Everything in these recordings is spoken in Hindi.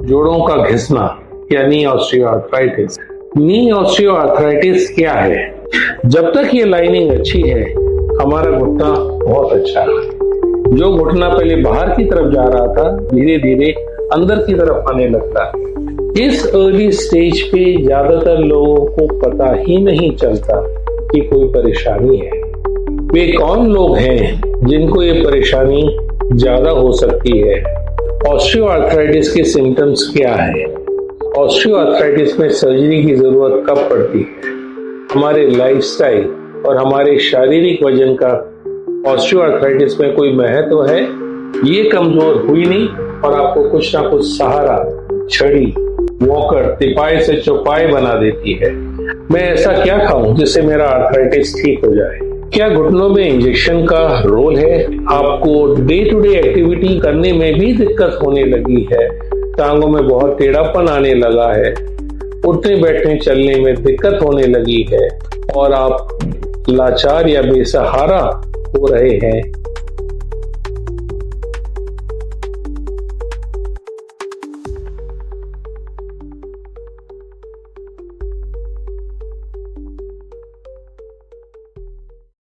जोड़ों का घिसना या नी ऑस्टियोआर्थराइटिस। नी ऑस्टियोआर्थराइटिस क्या है? जब तक ये लाइनिंग अच्छी है, हमारा घुटना बहुत अच्छा है। जो घुटना पहले बाहर की तरफ जा रहा था, धीरे धीरे अंदर की तरफ आने लगता है। इस अर्ली स्टेज पे ज्यादातर लोगों को पता ही नहीं चलता कि कोई परेशानी है। वे कौन लोग हैं जिनको ये परेशानी ज्यादा हो सकती है? ऑस्टियोआर्थराइटिस के सिम्टम्स क्या है? ऑस्टियोआर्थराइटिस में सर्जरी की जरूरत कब पड़ती है? हमारे लाइफस्टाइल और हमारे शारीरिक वजन का ऑस्टियोआर्थराइटिस में कोई महत्व है? ये कमजोर हुई नहीं और आपको कुछ ना कुछ सहारा, छड़ी, वॉकर, तिपाई से चौपाई बना देती है। मैं ऐसा क्या खाऊं जिससे मेरा आर्थराइटिस ठीक हो जाए? क्या घुटनों में इंजेक्शन का रोल है? आपको डे टू डे एक्टिविटी करने में भी दिक्कत होने लगी है, टांगों में बहुत टेढ़ापन आने लगा है, उठने बैठने चलने में दिक्कत होने लगी है और आप लाचार या बेसहारा हो रहे हैं।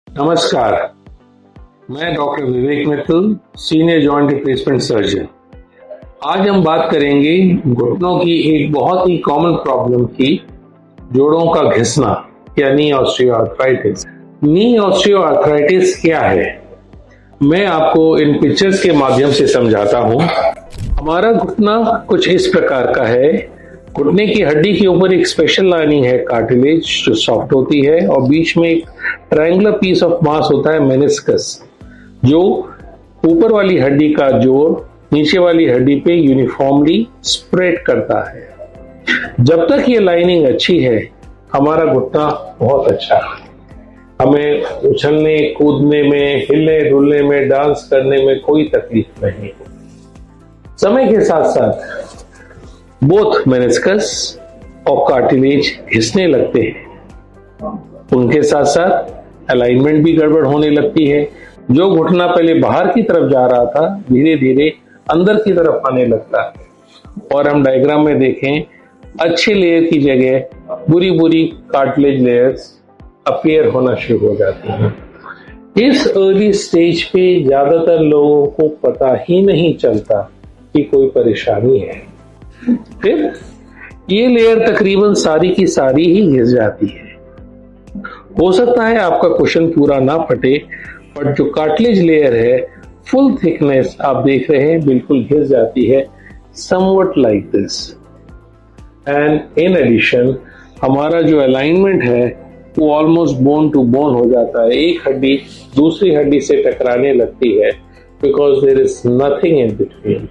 नमस्कार, मैं doctor Vivek Mittal, senior joint replacement surgeon. आज हम बात करेंगे घुटनों की एक बहुत ही कॉमन प्रॉब्लम की, जोड़ों का घिसना या नी ऑस्टियोआर्थराइटिस। नी ऑस्टियोआर्थराइटिस क्या है? मैं आपको इन पिक्चर्स के माध्यम से समझाता हूँ। हमारा घुटना कुछ इस प्रकार का है। घुटने की हड्डी के ऊपर एक स्पेशल लाइनिंग है, कार्टिलेज, जो सॉफ्ट होती है, और बीच में एक ट्रायंगुलर पीस ऑफ मास होता है, मेनिस्कस, जो ऊपर वाली हड्डी का जोड़ नीचे वाली हड्डी पे यूनिफॉर्मली स्प्रेड करता है। जब तक ये लाइनिंग अच्छी है, हमारा घुटना बहुत अच्छा है। हमें उछलने कूदने में, हिलने डुलने में, डांस करने में कोई तकलीफ नहीं। समय के साथ साथ बोथ मेनिस्कस और कार्टिलेज घिसने लगते हैं। उनके साथ साथ अलाइनमेंट भी गड़बड़ होने लगती है। जो घुटना पहले बाहर की तरफ जा रहा था, धीरे धीरे अंदर की तरफ आने लगता है। और हम डायग्राम में देखें, अच्छे लेयर की जगह बुरी बुरी कार्टिलेज लेयर्स अपीयर होना शुरू हो जाती हैं। इस अर्ली स्टेज पे ज्यादातर लोगों को पता ही नहीं चलता कि कोई परेशानी है। फिर ये लेयर तकरीबन सारी की सारी ही घिस जाती है। हो सकता है आपका क्वेश्चन पूरा ना फटे, बट जो कार्टिलेज लेयर है, फुल थिकनेस आप देख रहे हैं, बिल्कुल घिस जाती है, somewhat like this. And in addition हमारा जो अलाइनमेंट है वो ऑलमोस्ट बोन टू बोन हो जाता है। एक हड्डी दूसरी हड्डी से टकराने लगती है, because there is nothing in between.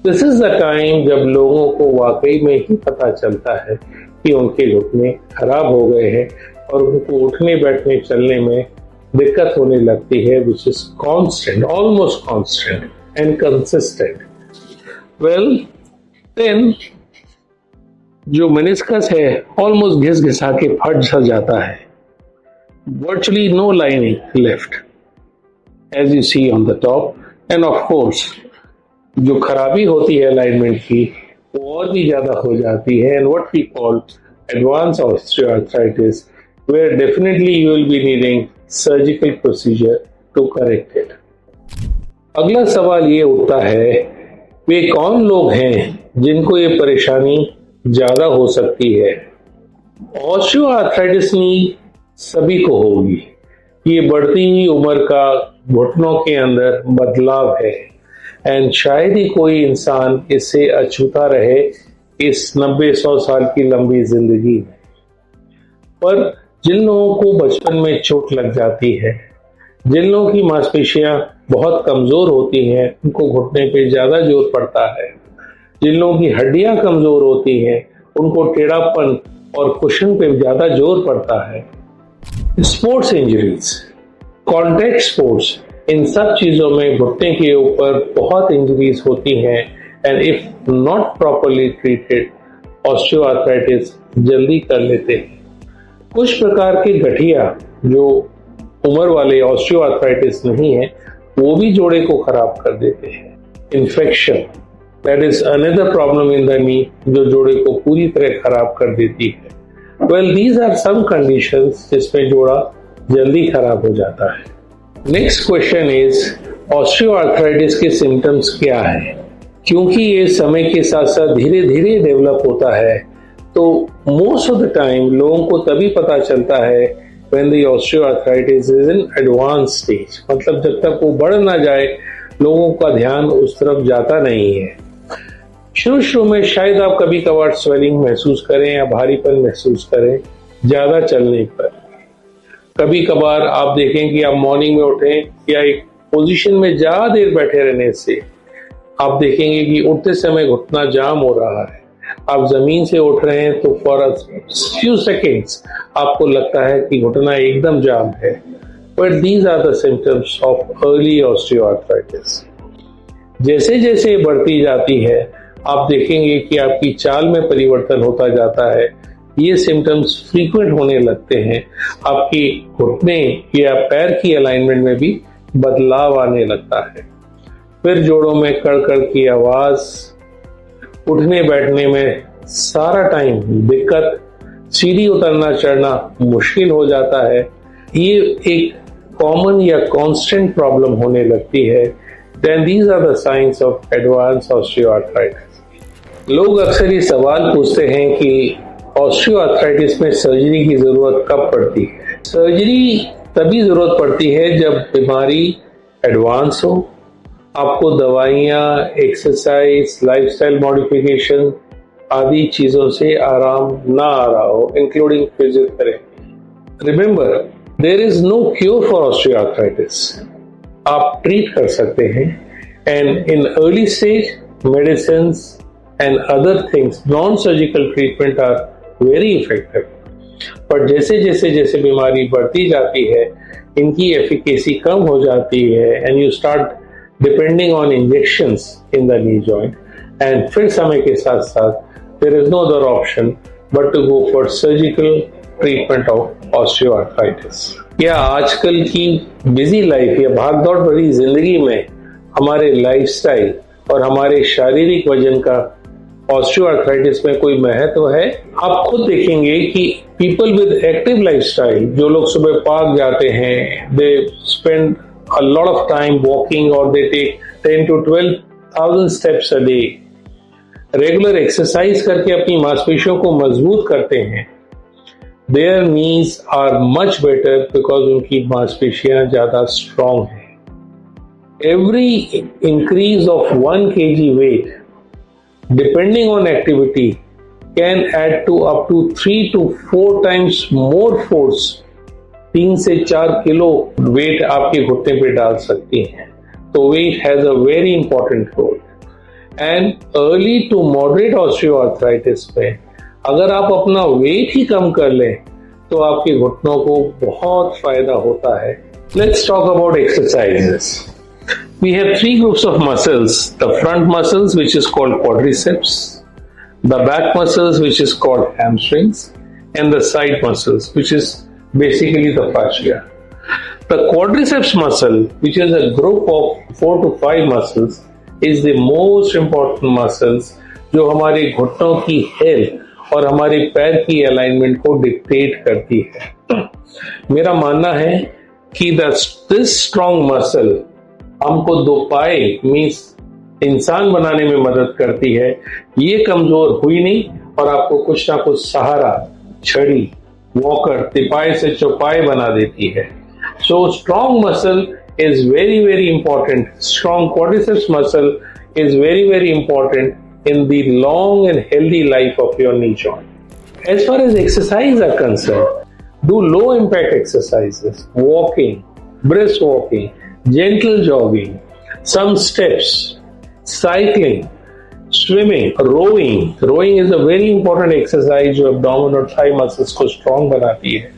This is the time जब लोगों को वाकई में ही पता चलता है कि उनके घुटने खराब हो गए हैं और उनको उठने बैठने चलने में दिक्कत होने लगती है, which is constant, almost constant and consistent. Well then जो मेनिस्कस है ऑलमोस्ट घिस घिसा के फट सा जाता है। Virtually no lining left, as you see on the top. And of course जो खराबी होती है अलाइनमेंट की, वो और भी ज्यादा हो जाती है। And what we call advance osteoarthritis, where definitely you will be needing surgical procedure to correct it. अगला सवाल ये उठता है, वे कौन लोग हैं जिनको ये परेशानी ज्यादा हो सकती है? ऑस्टियोआर्थराइटिस सभी को होगी। ये बढ़ती हुई उम्र का घुटनों के अंदर बदलाव है, एंड शायद ही कोई इंसान इससे अछूता रहे इस 90-100 साल की लंबी जिंदगी में। पर जिन लोगों को बचपन में चोट लग जाती है, जिन लोगों की मांसपेशियां बहुत कमजोर होती हैं, उनको घुटने पे ज्यादा जोर पड़ता है। जिन लोगों की हड्डियां कमजोर होती हैं, उनको टेढ़ापन और कुशन पे ज्यादा जोर पड़ता है। स्पोर्ट्स इंजरीज, कॉन्टैक्ट स्पोर्ट्स, इन सब चीजों में घुटने के ऊपर बहुत इंजरीज होती हैं, and if not properly treated osteoarthritis जल्दी कर लेते हैं। कुछ प्रकार के गठिया जो उम्र वाले ऑस्टियोआर्थराइटिस नहीं है, वो भी जोड़े को खराब कर देते हैं। Infection, that is another problem in the knee जो जोड़े को पूरी तरह खराब कर देती है। Well these are some conditions जिसमें जोड़ा जल्दी खराब हो जाता है। नेक्स्ट क्वेश्चन इज ऑस्टियोआर्थराइटिस के सिम्टम्स क्या है? क्योंकि ये समय के साथ साथ धीरे धीरे डेवलप होता है तो मोस्ट ऑफ द टाइम लोगों को तभी पता चलता है when the osteoarthritis is in advanced stage, मतलब जब तक वो बढ़ ना जाए लोगों का ध्यान उस तरफ जाता नहीं है। शुरू में शायद आप कभी कभार स्वेलिंग महसूस करें या भारीपन महसूस करें ज्यादा चलने पर। कभी कभार आप देखें कि आप मॉर्निंग में उठें या एक पोजीशन में ज्यादा देर बैठे रहने से आप देखेंगे कि उठते समय घुटना जाम हो रहा है। आप जमीन से उठ रहे हैं तो फॉर फ्यू सेकेंड्स आपको लगता है कि घुटना एकदम जाम है। But these are the symptoms of early osteoarthritis. जैसे जैसे बढ़ती जाती है आप देखेंगे कि आपकी चाल में परिवर्तन होता जाता है। ये सिम्टम्स फ्रीक्वेंट होने लगते हैं। आपकी घुटने या पैर की अलाइनमेंट में भी बदलाव आने लगता है। फिर जोड़ों में कड़कड़ की आवाज, उठने बैठने में सारा टाइम दिक्कत, सीढ़ी उतरना चढ़ना मुश्किल हो जाता है। ये एक कॉमन या कांस्टेंट प्रॉब्लम होने लगती है। Then these are the signs of advance osteoarthritis. लोग अक्सर ये सवाल पूछते हैं कि ऑस्टियोआर्थराइटिस में सर्जरी की जरूरत कब पड़ती है? सर्जरी तभी जरूरत पड़ती है जब बीमारी एडवांस हो, आपको दवाइयां, एक्सरसाइज, लाइफस्टाइल मॉडिफिकेशन आदि चीजों से आराम ना आ रहा हो, including physiotherapy. Remember, there is no cure for osteoarthritis. आप ट्रीट कर सकते हैं and in early stage medicine and other things, non surgical treatment are very effective. पर जैसे बीमारी बढ़ती जाती है इनकी एफिकेसी कम हो जाती है and you start depending on injections in the knee joint, and फिर समय के साथ साथ there is no other option but to go for surgical treatment of osteoarthritis। क्या आजकल की बिजी लाइफ या भागदौड़ भरी जिंदगी में हमारे लाइफस्टाइल और हमारे शारीरिक वजन का ऑस्टियोआर्थराइटिस में कोई महत्व है? आप खुद देखेंगे कि पीपल विद एक्टिव लाइफस्टाइल, जो लोग सुबह पार्क जाते हैं, they spend a lot of time walking or they take 10 to 12,000 steps a day, regular exercise करके अपनी मांसपेशियों को मजबूत करते हैं। their knees are much better because उनकी मांसपेशियां ज्यादा स्ट्रॉन्ग हैं। every increase of 1 kg weight depending on activity can add to up to 3 to 4 times more force। 3 से 4 किलो वेट आपके घुटने पे डाल सकती हैं। तो weight has a very important role. And early to moderate osteoarthritis में अगर आप अपना वेट ही कम कर लें तो आपके घुटनों को बहुत फायदा होता है। Let's talk about exercises. We have 3 groups of muscles: the front muscles, which is called quadriceps, the back muscles, which is called hamstrings, and the side muscles, which is basically the fascia. The quadriceps muscle, which is a group of 4 to 5 muscles, is the most important muscles जो हमारे घुटनों की हेल्थ और हमारे पैर की अलाइनमेंट को डिक्टेट करती है। मेरा मानना है कि दिस स्ट्रॉन्ग मसल हमको 2 पाए मीन्स इंसान बनाने में मदद करती है। ये कमजोर हुई नहीं और आपको कुछ ना कुछ सहारा, छड़ी, वॉकर, तिपाई से चौपाई बना देती है। So strong muscle is very very important. Strong quadriceps muscle is very very important in the long and healthy life of your knee joint. As far as exercise are concerned, do low impact exercises, walking, brisk walking, gentle jogging, some steps, cycling, swimming, rowing. Rowing is a very important exercise जो abdomen और thigh muscles को strong बनाती है.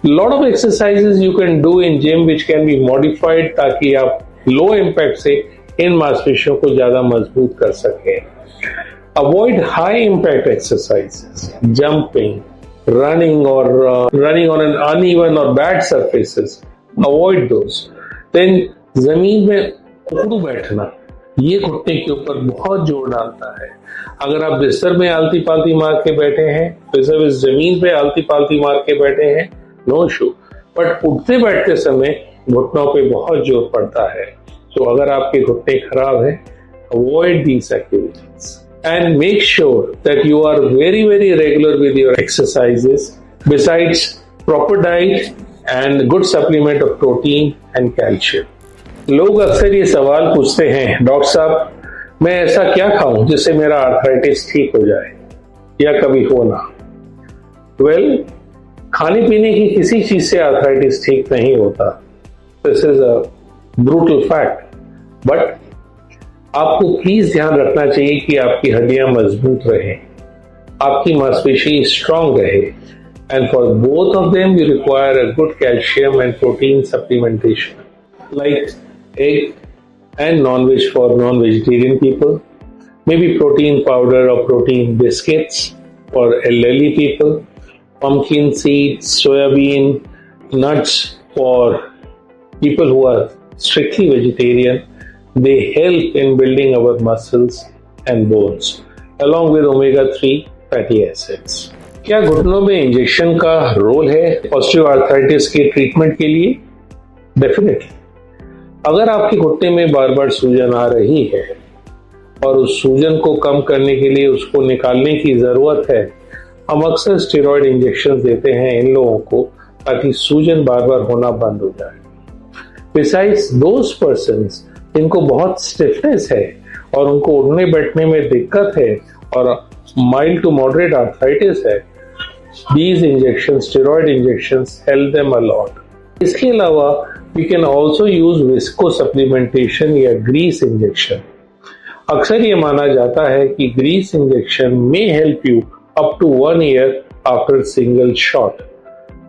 Lot of exercises you can do in gym which can be modified ताकि आप low impact से इन मांसपेशियों को ज्यादा मजबूत कर सकें। Avoid high impact exercises, jumping, running on an uneven or bad surfaces. Avoid those. Then जमीन में उखड़ू बैठना, ये घुटने के ऊपर बहुत जोर डालता है। अगर आप बिस्तर में आलती पालती मार के बैठे हैं, बिस्तर इस जमीन पे आलती पालती मार के बैठे हैं, नो इशू, बट उठते बैठते समय घुटनों पे बहुत जोर पड़ता है। तो अगर आपके घुटने खराब है, avoid these activities and make sure that you are very regular with your exercises besides proper diet and good supplement of protein and calcium. लोग अक्सर ये सवाल पूछते हैं, डॉक्टर साहब मैं ऐसा क्या खाऊं जिससे मेरा आर्थराइटिस ठीक हो जाए या कभी हो ना। वेल, खाने पीने की किसी चीज से आर्थराइटिस ठीक नहीं होता। This is a brutal fact, but आपको प्लीज ध्यान रखना चाहिए कि आपकी हड्डियां मजबूत रहे, आपकी मांसपेशी स्ट्रांग रहे, and for both of them you require a good calcium and protein supplementation like egg and non veg for non-vegetarian people, maybe protein powder or protein biscuits for elderly people, pumpkin seeds, soybean, nuts for people who are strictly vegetarian. They help in building our muscles and bones along with omega-3 fatty acids. क्या घुटनों में इंजेक्शन का रोल है ऑस्टियोआर्थराइटिस के ट्रीटमेंट के लिए? डेफिनेटली। अगर आपके घुटने में बार बार सूजन आ रही है और उस सूजन को कम करने के लिए उसको निकालने की जरूरत है, हम अक्सर स्टेरॉइड इंजेक्शन देते हैं इन लोगों को ताकि सूजन बार बार होना बंद हो जाए। बिसाइड्स दोज पर्सन्स जिनको बहुत स्टिफनेस है और उनको उठने बैठने में दिक्कत है और माइल्ड टू मॉडरेट आर्थराइटिस है, these injections, steroid injections help them a lot. इसके अलावा we can also use visco supplementation या grease injection. अक्सर ये माना जाता है कि grease injection may help you up to 1 year after single shot.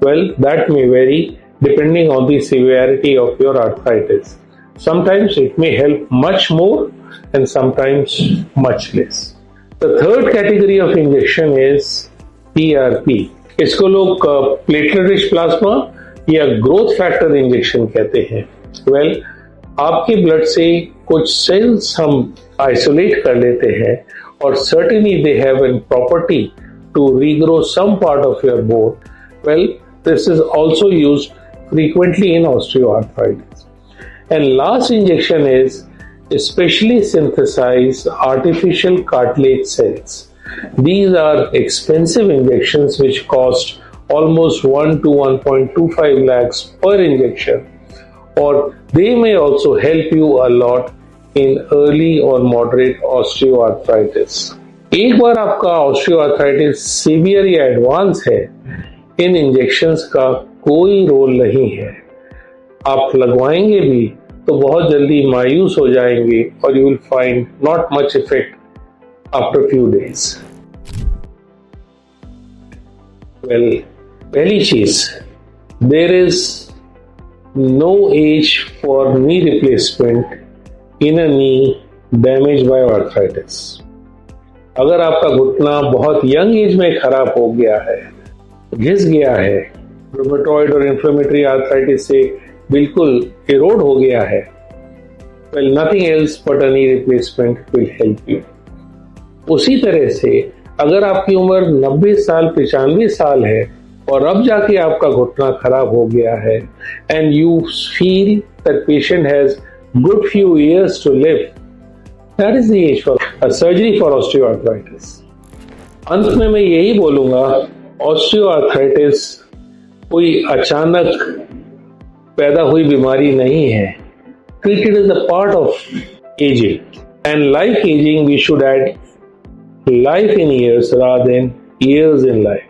Well, that may vary depending on the severity of your arthritis. Sometimes it may help much more and sometimes much less. The third category of injection is PRP. इसको लोग platelet rich plasma या growth factor injection कहते हैं। Well, आपके ब्लड से कुछ सेल्स हम आइसोलेट कर लेते हैं और certainly they have a property to regrow some part of your bone. Well, this is also used frequently in osteoarthritis. And last injection is specially synthesized artificial cartilage cells. These are expensive injections which cost almost 1 to 1.25 lakhs per injection, or they may also help you a lot in early or moderate osteoarthritis. एक बार आपका osteoarthritis severe या advanced है, इन इंजेक्शंस का कोई रोल नहीं है। आप लगवाएंगे भी तो बहुत जल्दी मायूस हो जाएंगे और you will find not much effect after few days. Well, पहली चीज, there is no age for knee replacement in a knee damage by arthritis. अगर आपका घुटना बहुत यंग एज में खराब हो गया है, घिस गया है, रूमेटॉइड और इन्फ्लेमेटरी आर्थराइटिस से बिल्कुल इरोड हो गया है, well, nothing else but a knee replacement will help you. उसी तरह से अगर आपकी उम्र 90 साल 95 साल है और अब जाके आपका घुटना खराब हो गया है and you feel that patient has good few years to live, that is the age for a surgery for osteoarthritis. अंत में मैं यही बोलूंगा, osteoarthritis कोई अचानक पैदा हुई बीमारी नहीं है। Treat it as a part of aging, and like aging we should add life in years rather than years in life.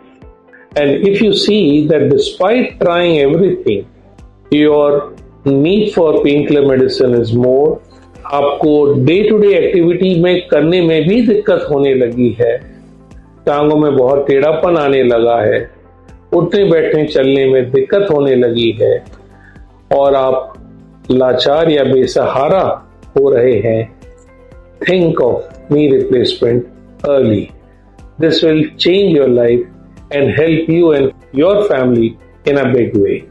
And if you see that despite trying everything, your need for painkiller medicine is more, आपको डे टू डे एक्टिविटी में करने में भी दिक्कत होने लगी है, टांगों में बहुत टेढ़ापन आने लगा है, उठने बैठने चलने में दिक्कत होने लगी है और आप लाचार या बेसहारा हो रहे हैं, think of knee replacement early. This will change your life and help you and your family in a big way.